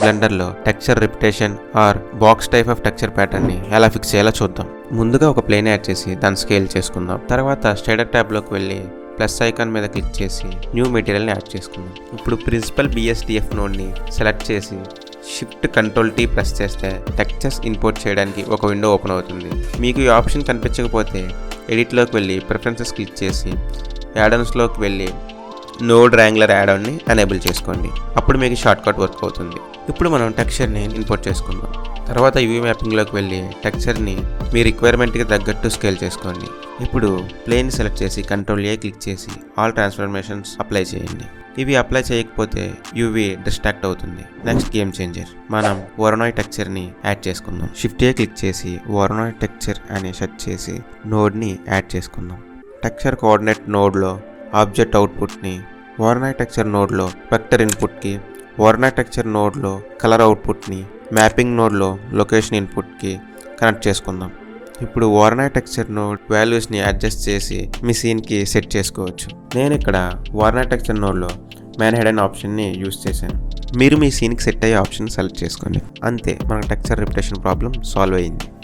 బ్లెండర్లో texture repetition or box type of texture ప్యాటర్న్ని ఎలా fix చేయాలో చూద్దాం. ముందుగా ఒక ప్లేన్ యాడ్ చేసి దాన్ని స్కేల్ చేసుకుందాం. తర్వాత షేడర్ ట్యాబ్లోకి వెళ్ళి ప్లస్ ఐకాన్ మీద క్లిక్ చేసి న్యూ మెటీరియల్ని యాడ్ చేసుకుందాం. ఇప్పుడు ప్రిన్సిపల్ BSDF నోడ్ని సెలెక్ట్ చేసి షిఫ్ట్ కంట్రోల్ T ప్రెస్ చేస్తే టెక్స్చర్స్ ఇంపోర్ట్ చేయడానికి ఒక విండో ఓపెన్ అవుతుంది. మీకు ఈ ఆప్షన్ కనిపించకపోతే ఎడిట్లోకి వెళ్ళి ప్రిఫరెన్సెస్ క్లిక్ చేసి యాడన్స్లోకి వెళ్ళి నోడ్ ర్యాంగులర్ యాడన్ని ఎనేబుల్ చేసుకోండి. అప్పుడు మీకు షార్ట్కట్ వర్క్ అవుతుంది. ఇప్పుడు మనం టెక్స్చర్ని ఇంపోర్ట్ చేసుకుందాం. తర్వాత UV మ్యాపింగ్లోకి వెళ్ళి టెక్స్చర్ని మీ రిక్వైర్మెంట్కి తగ్గట్టు స్కేల్ చేసుకోండి. ఇప్పుడు ప్లేన్ సెలెక్ట్ చేసి కంట్రోల్ A క్లిక్ చేసి ఆల్ ట్రాన్స్ఫర్మేషన్స్ అప్లై చేయండి. ఇవి అప్లై చేయకపోతే UV డిస్ట్రాక్ట్ అవుతుంది. నెక్స్ట్ గేమ్ చేంజర్, మనం వోరోనాయిడ్ టెక్స్చర్ని యాడ్ చేసుకుందాం. షిఫ్ట్ A క్లిక్ చేసి వోరోనాయిడ్ టెక్స్చర్ అని సెర్చ్ చేసి నోడ్ని యాడ్ చేసుకుందాం. టెక్స్చర్ కోఆర్డినేట్ నోడ్లో ఆబ్జెక్ట్ అవుట్పుట్ని, వోరోనాయిడ్ టెక్స్చర్ నోడ్లో వెక్టర్ ఇన్పుట్కి, వోరోనాయిడ్ టెక్స్చర్ నోడ్లో కలర్ అవుట్పుట్ని, మ్యాపింగ్ నోడ్లో లొకేషన్ ఇన్పుట్కి కనెక్ట్ చేసుకుందాం. ఇప్పుడు వోరోనాయిడ్ టెక్స్చర్ నోడ్ వాల్యూస్ని అడ్జస్ట్ చేసి మీ సీన్కి సెట్ చేసుకోవచ్చు. నేను ఇక్కడ వోరోనాయిడ్ టెక్స్చర్ నోడ్లో మ్యాన్ హెడెన్ ఆప్షన్ని యూస్ చేశాను. మీరు మీ సీన్కి సెట్ అయ్యే ఆప్షన్ సెలెక్ట్ చేసుకోండి. అంతే, మన టెక్స్చర్ రిపిటేషన్ ప్రాబ్లం సాల్వ్ అయ్యింది.